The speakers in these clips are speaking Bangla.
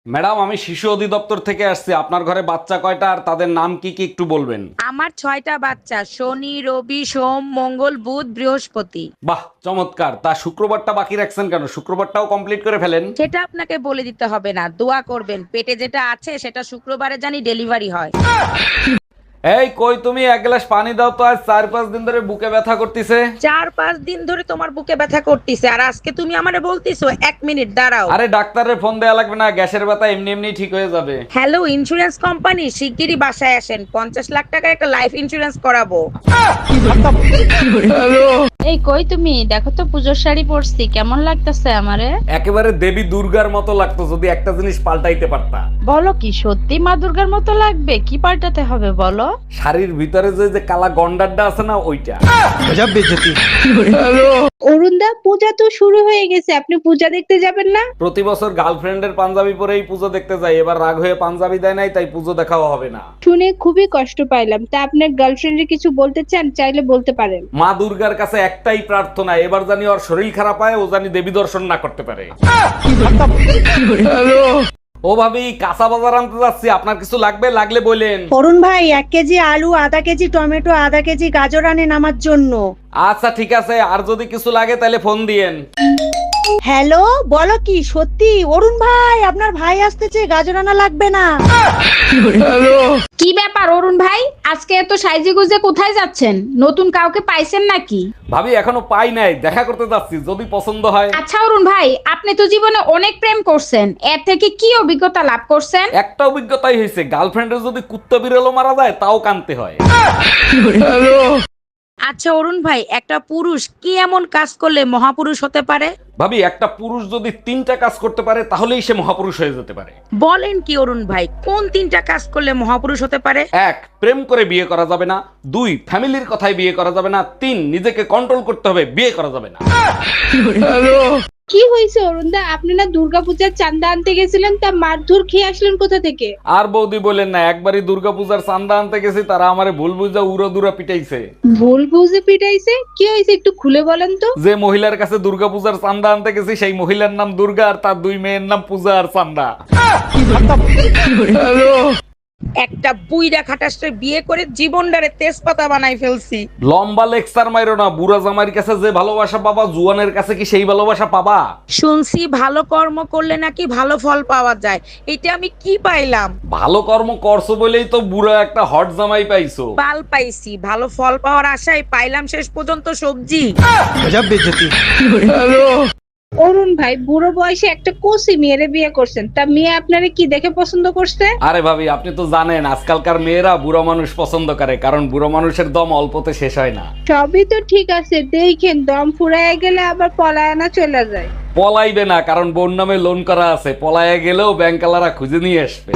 ম্যাডাম, আমি শিশু অধিদপ্তর থেকে আসছি। আপনার ঘরে বাচ্চা কয়টা আর তাদের নাম কি কি একটু বলবেন? আমার 6টা বাচ্চা, শনি রবি সোম মঙ্গল বুধ বৃহস্পতি। বাহ, চমৎকার। তা শুক্রবারটা বাকি রাখছেন কেন? শুক্রবারটাও কমপ্লিট করে ফেলেন। সেটা আপনাকে বলে দিতে হবে না, দোয়া করবেন পেটে যেটা আছে সেটা শুক্রবারে জানি ডেলিভারি হয়। এই কই তুমি, এক গ্লাস পানি দাও তো, আজ 4-5 দিন ধরে বুকে ব্যথা করতেছে। 4-5 দিন ধরে তোমার বুকে ব্যথা করতেছে আর আজকে তুমি আমারে বলতিছো 1 মিনিট দাঁড়াও। আরে ডাক্তারের ফোন দেয়া লাগবে না, গ্যাসের ব্যথা এমনি এমনি ঠিক হয়ে যাবে। হ্যালো ইন্স্যুরেন্স কোম্পানি, শিগগিরই বাসায় আসেন, 50 লাখ টাকার একটা লাইফ ইন্স্যুরেন্স করাবো। এই কই তুমি, দেখো তো পুজোর শাড়ি পরছি, কেমন লাগতেছে আমারে? একেবারে দেবী দুর্গার মতো লাগতো যদি একটা জিনিস পাল্টাইতে পারতা। বলো কি সত্যি মা দুর্গার মতো লাগবে? কি পাল্টাতে হবে বলো? শাড়ির ভিতরে যে যে কালা গন্ডারটা আছে না, ওইটা। অরুণদা, পূজা তো শুরু হয়ে গেছে, আপনি পূজা দেখতে যাবেন না? প্রতি বছর গার্লফ্রেন্ডের পাঞ্জাবি পরেই পুজো দেখতে যাই, এবার রাগ হয়ে পাঞ্জাবি দেয় নাই, তাই পুজো দেখাও হবে না। শুনে খুবই কষ্ট পাইলাম। তা আপনার গার্লফ্রেন্ডে কিছু বলতে চান, চাইলে বলতে পারেন। মা দুর্গার কাছে একটাই প্রার্থনা, এবার জানি ওর শরীর খারাপ হয়, ও জানি দেবী দর্শন না করতে পারে। ও ভাবি, কাঁচা বাজার আনতে যাচ্ছি, আপনার কিছু লাগবে? লাগলে বলেন। অরুণ ভাই, 1 কেজি আলু, আধা কেজি টমেটো, আধা কেজি গাজর আনেন আমার জন্য। আচ্ছা ঠিক আছে, আর যদি কিছু লাগে তাহলে ফোন দিয়েন। হ্যালো, বলো কি সত্যি? অরুণ ভাই, আপনার ভাই আসতেছে, গাজর আনা লাগবে না। কি ব্যাপার অরুণ ভাই, আজকে এত সাইজে গুজে কোথায় যাচ্ছেন? নতুন কাউকে পাইছেন নাকি? ভাবি এখনো পাই নাই, দেখা করতে যাচ্ছি, যদি পছন্দ হয়। আচ্ছা অরুণ ভাই, আপনি তো জীবনে অনেক প্রেম করছেন, এর থেকে কি অভিজ্ঞতা লাভ করছেন? একটা অভিজ্ঞতাই হয়েছে, গার্লফ্রেন্ডের যদি কুত্তা বিড়ালও মারা যায় তাও কানতে হয়। আচ্ছা অরুণ ভাই, একটা পুরুষ কি এমন কাজ করলে মহাপুরুষ হতে পারে? ভাবি একটা পুরুষ যদি 3টা কাজ করতে পারে তাহলেই সে মহাপুরুষ হয়ে যেতে পারে। বলেন কি অরুণ ভাই, কোন 3টা কাজ করলে মহাপুরুষ হতে পারে? 1, প্রেম করে বিয়ে করা যাবে না। 2, ফ্যামিলির কথায় বিয়ে করা যাবে না। 3, নিজেকে কন্ট্রোল করতে হবে, বিয়ে করা যাবে না। কি হয়েছে অরুণদা, আপনি না দুর্গাপূজার চাঁদা আনতে গেছিলেন, তা মারধর খেয়ে আসলেন কোথা থেকে? আর বৌদি বলেন না, একবারই দুর্গাপূজার চাঁদা আনতে গেছি, তারা আমারে ভুল বুঝা উড়ো দুরা পিটাইছে। ভুল বুঝে পিটাইছে? কি হয়েছে একটু খুলে বলেন তো। যে মহিলার কাছে দুর্গাপূজার চাঁদা আনতে গেছি, সেই মহিলার নাম দুর্গা আর তার 2 মেয়ের নাম পূজা আর চাঁদা। একটা বুইড়া খাটাসে বিয়ে করে জীবনটারে তেজপাতা বানাই ফেলছি। লম্বা লেকচার মাইরো না, বুড়া জামাইয়ের কাছে যে ভালোবাসা পাবা, জুয়ানের কাছে কি সেই ভালোবাসা পাবা? শুনছি ভালো কর্ম করলে নাকি ভালো ফল পাওয়া যায়, এটা আমি কি পাইলাম? ভালো কর্ম করছো বলেই তো বুড়া একটা হট জামাই পাইছো। পাল পাইছি, ভালো ফল পাওয়ার আশায় পাইলাম শেষ পর্যন্ত সবজি। অরুণ ভাই, বুড়ো বয়সে একটা কোসি মেয়েরে বিয়ে করছেন, তা মেয়ে আপনারে কি দেখে পছন্দ করছে? আরে ভাবি, আপনি তো জানেন আজকালকার মেয়েরা বুড়ো মানুষ পছন্দ করে, কারণ বুড়ো মানুষের দম অল্পতে শেষ হয় না। সবই তো ঠিক আছে, দেখেন দম ফুরায় গেলে আবার পলায়না চলে যায়। পলাইবে না, কারণ বোন নামে লোন করা আছে, পলায়ে গেলেও ব্যাংকালারা খুঁজে নিয়ে আসবে।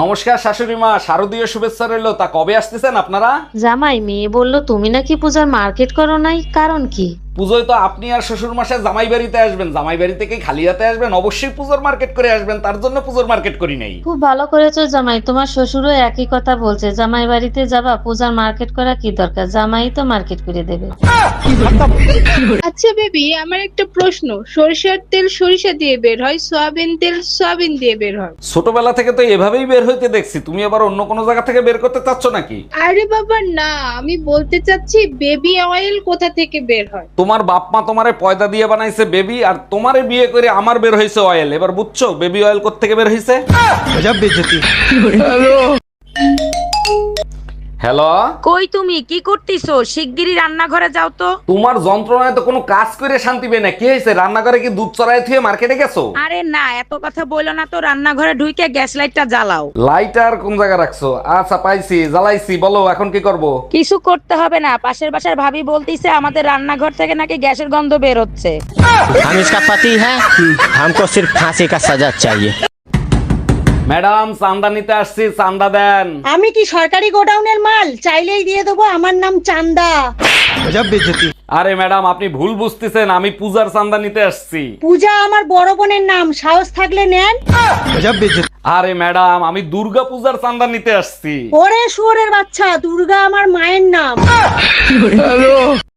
নমস্কার শাশুড়ি মা, শারদীয় শুভেচ্ছা রইলো। তা কবে আসতেছেন আপনারা? জামাই, মেয়ে বলল তুমি নাকি পূজার মার্কেট করো নাই, কারণ কি? পুজোয় তো আপনি আর শ্বশুর মাসে জামাই বাড়িতে আসবেন, জামাই বাড়ি থেকে খালি হাতে আসবেন? অবশ্যই পুজোর মার্কেট করে আসবেন, তার জন্য পুজোর মার্কেট করি নাই। খুব ভালো করেছো জামাই, তোমার শ্বশুরও একই কথা বলছে, জামাই বাড়িতে যাবা, পূজার মার্কেট করা কি দরকার, জামাই তো মার্কেট করে দেবে। আচ্ছা বেবি, আমার একটা প্রশ্ন, সরিষার তেল সরিষা দিয়ে বের হয়, সয়াবিন তেল সয়াবিন দিয়ে বের হয়। ছোটবেলা থেকে তো এভাবেই বের হইতে দেখছি, তুমি আবার অন্য কোনো জায়গা থেকে বের করতে চাচ্ছ নাকি? আরে বাবা না, আমি বলতে চাচ্ছি বেবি অয়েল কোথা থেকে বের হয়। তোমার বাপ মা তোমারে পয়দা দিয়ে বানাইছে বেবি, আর তোমারে বিয়ে করে আমার বের হয়েছে অয়েল। এবার বুঝছো বেবি অয়েল কোত্থেকে বের হয়েছে? হ্যালো, কই তুমি কি করতেছো? শিগগিরই রান্নাঘরে যাও তো। তোমার যন্ত্রণায় তো কোনো কাজ করে শান্তি পেয়ে না। কি হয়েছে, রান্নাঘরে কি দুধ চড়াই থুয়ে মার্কেটে গেছো? আরে না, এত কথা বইলো না তো, রান্নাঘরে ঢুকে গ্যাস লাইটটা জ্বালাও। লাইটার কোন জায়গায় রাখছো? আচ্ছা পাইছি, জ্বালাইছি, বলো এখন কি করব? কিছু করতে হবে না, পাশের বাসার ভাবি বলতিছে আমাদের রান্নাঘর থেকে নাকি গ্যাসের গন্ধ বের হচ্ছে। हम इसका पति है, हमको सिर्फ फांसी का सजा चाहिए। ম্যাডাম, চান্দা নিতে আসছি, চান্দা দেন। আমি কি সরকারি গোডাউনের মাল? চাইলেই দিয়ে দেবো, আমার নাম চান্দা। আরে ম্যাডাম, আপনি ভুল বুঝতেছেন, আমি পূজার চান্দা নিতে আসছি। পূজা আমার বড় বোনের নাম, সাহস থাকলে নেন। আরে ম্যাডাম, আমি দুর্গা পূজার চান্দা নিতে আসছি। ওরে শুয়োরের বাচ্চা, দুর্গা আমার মায়ের নাম।